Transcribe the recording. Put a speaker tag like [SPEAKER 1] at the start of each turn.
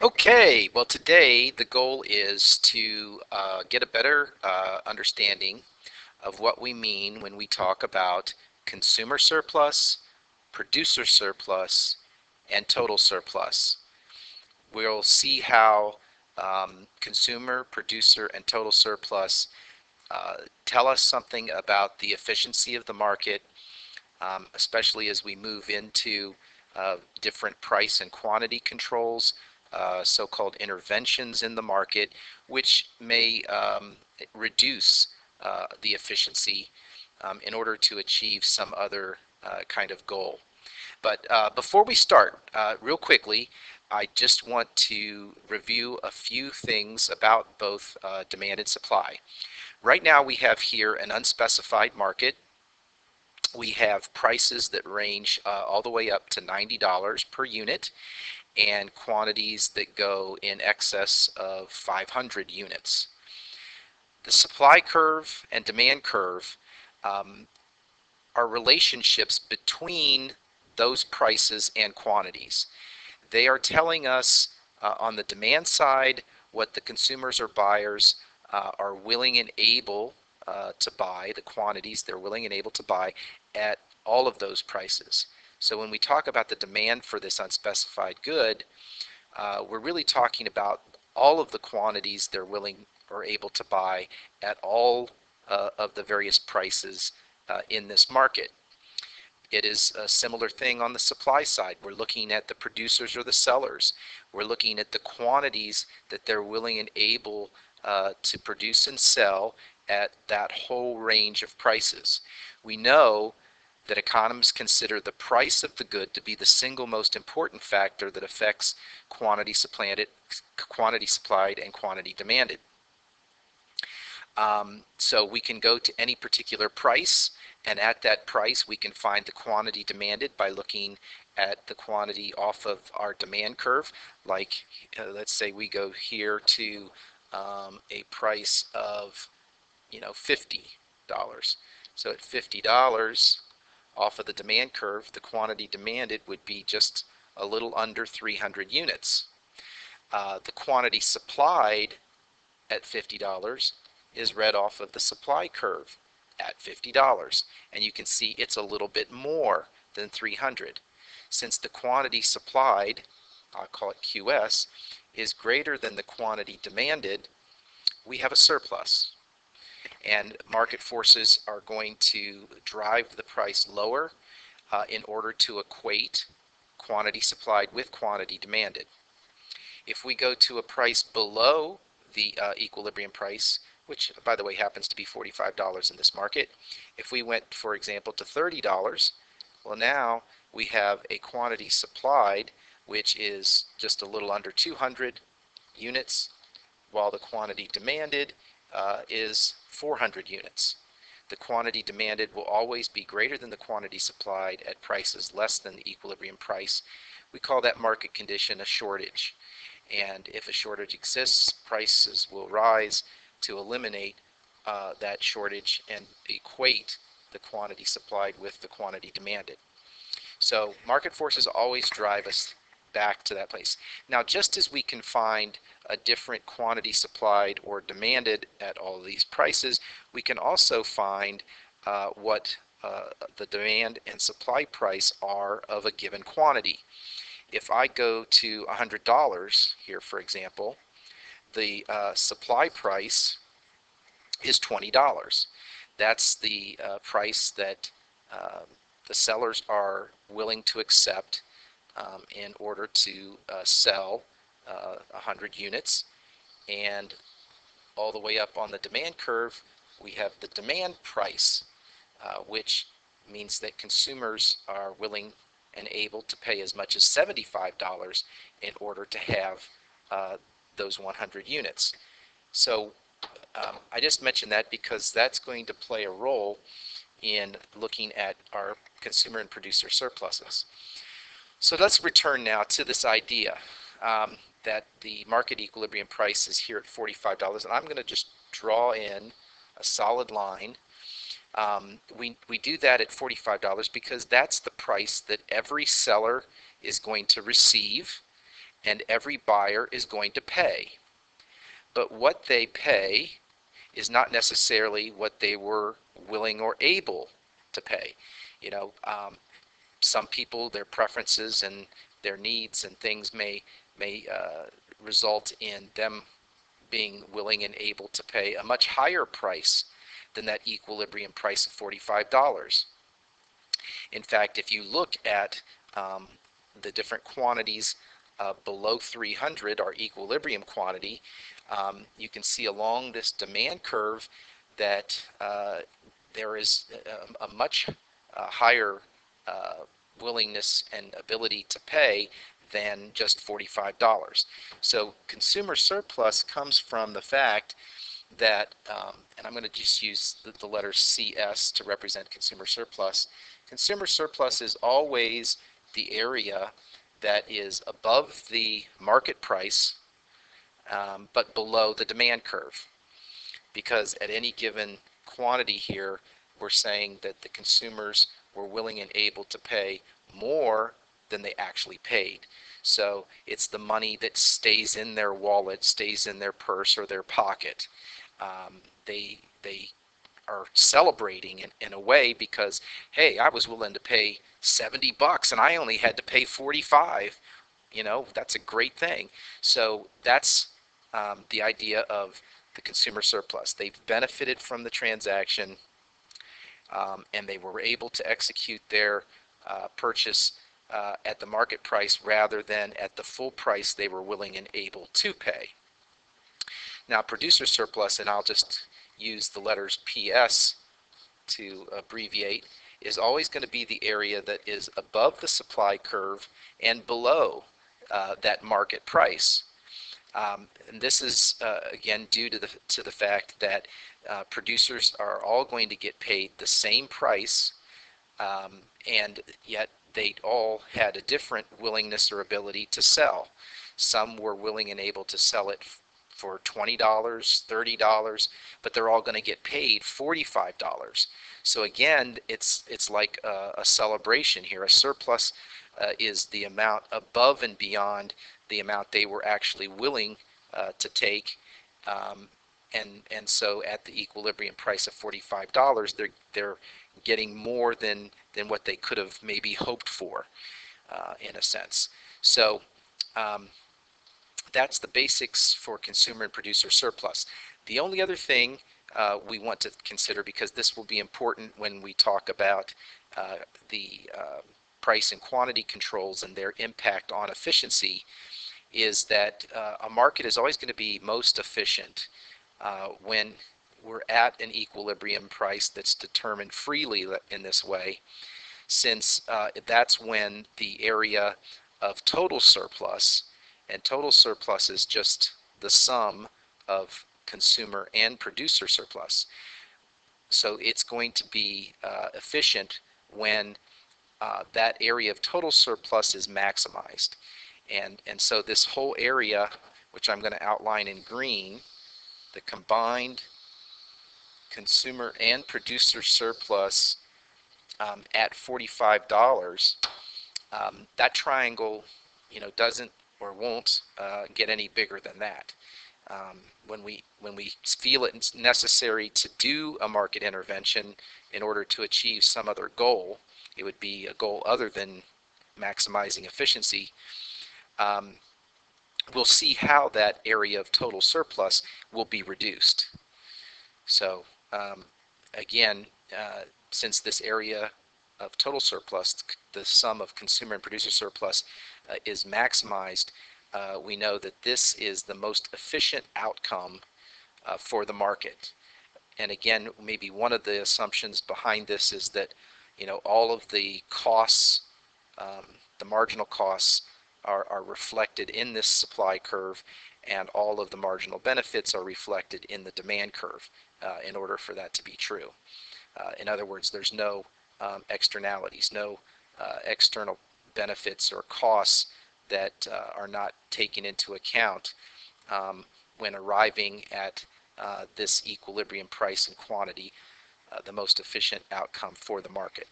[SPEAKER 1] Okay, well today the goal is to get a better understanding of what we mean when we talk about consumer surplus, producer surplus, and total surplus. We'll see how consumer, producer, and total surplus tell us something about the efficiency of the market, especially as we move into different price and quantity controls, so-called interventions in the market, which may reduce the efficiency in order to achieve some other kind of goal. But before we start, real quickly, I just want to review a few things about both demand and supply. Right now we have here an unspecified market. We have prices that range all the way up to $90 per unit and quantities that go in excess of 500 units. The supply curve and demand curve are relationships between those prices and quantities. They are telling us on the demand side what the consumers or buyers are willing and able to buy, the quantities they're willing and able to buy at all of those prices. So when we talk about the demand for this unspecified good, we're really talking about all of the quantities they're willing or able to buy at all of the various prices in this market. It is a similar thing on the supply side. We're looking at the producers or the sellers. We're looking at the quantities that they're willing and able to produce and sell at that whole range of prices. We know that economists consider the price of the good to be the single most important factor that affects quantity supplied and quantity demanded. So we can go to any particular price, and at that price we can find the quantity demanded by looking at the quantity off of our demand curve. Like let's say we go here to a price of $50. So at $50 off of the demand curve, the quantity demanded would be just a little under 300 units. The quantity supplied at $50 is read off of the supply curve at $50, and you can see it's a little bit more than 300. Since the quantity supplied, I'll call it QS, is greater than the quantity demanded, we have a surplus. And market forces are going to drive the price lower in order to equate quantity supplied with quantity demanded. If we go to a price below the equilibrium price, which by the way happens to be $45 in this market, if we went, for example, to $30, well, now we have a quantity supplied which is just a little under 200 units, while the quantity demanded is 400 units. The quantity demanded will always be greater than the quantity supplied at prices less than the equilibrium price. We call that market condition a shortage. And if a shortage exists, prices will rise to eliminate that shortage and equate the quantity supplied with the quantity demanded. So market forces always drive us back to that place. Now, just as we can find a different quantity supplied or demanded at all of these prices, we can also find what the demand and supply price are of a given quantity. If I go to $100 here, for example, the supply price is $20. That's the price that the sellers are willing to accept in order to sell 100 units. And all the way up on the demand curve, we have the demand price, which means that consumers are willing and able to pay as much as $75 in order to have those 100 units. So I just mentioned that because that's going to play a role in looking at our consumer and producer surpluses. So let's return now to this idea that the market equilibrium price is here at $45, and I'm going to just draw in a solid line. We do that at $45 because that's the price that every seller is going to receive and every buyer is going to pay. But what they pay is not necessarily what they were willing or able to pay. You know, some people, their preferences and their needs and things may result in them being willing and able to pay a much higher price than that equilibrium price of $45. In fact, if you look at the different quantities below 300, our equilibrium quantity, you can see along this demand curve that there is a much higher willingness and ability to pay than just $45. So consumer surplus comes from the fact that, and I'm going to just use the letter CS to represent consumer surplus. Consumer surplus is always the area that is above the market price but below the demand curve, because at any given quantity here we're saying that the consumers were willing and able to pay more than they actually paid. So it's the money that stays in their wallet, stays in their purse or their pocket. They are celebrating in a way because, hey, I was willing to pay $70 and I only had to pay 45. You know, that's a great thing. So that's the idea of the consumer surplus. They've benefited from the transaction and they were able to execute their purchase at the market price rather than at the full price they were willing and able to pay. Now, producer surplus, and I'll just use the letters PS to abbreviate, is always going to be the area that is above the supply curve and below that market price. And this is again due to the fact that producers are all going to get paid the same price, and yet they all had a different willingness or ability to sell. Some were willing and able to sell it for $20, $30, but they're all going to get paid $45. So again, it's like a celebration here. A surplus is the amount above and beyond the amount they were actually willing to take, and so at the equilibrium price of $45, they're getting more than what they could have maybe hoped for, in a sense. So that's the basics for consumer and producer surplus. The only other thing we want to consider, because this will be important when we talk about the price and quantity controls and their impact on efficiency, is that a market is always going to be most efficient when we're at an equilibrium price that's determined freely in this way, since that's when the area of total surplus, and total surplus is just the sum of consumer and producer surplus. So it's going to be efficient when that area of total surplus is maximized. And so this whole area, which I'm going to outline in green, the combined consumer and producer surplus at $45, that triangle, you know, doesn't or won't get any bigger than that. When we feel it's necessary to do a market intervention in order to achieve some other goal, it would be a goal other than maximizing efficiency, we'll see how that area of total surplus will be reduced. So again, since this area of total surplus, the sum of consumer and producer surplus, is maximized, we know that this is the most efficient outcome for the market. And again, maybe one of the assumptions behind this is that, you know, all of the costs, the marginal costs, are reflected in this supply curve, and all of the marginal benefits are reflected in the demand curve in order for that to be true. In other words, there's no externalities, no external benefits or costs that are not taken into account when arriving at this equilibrium price and quantity, the most efficient outcome for the market.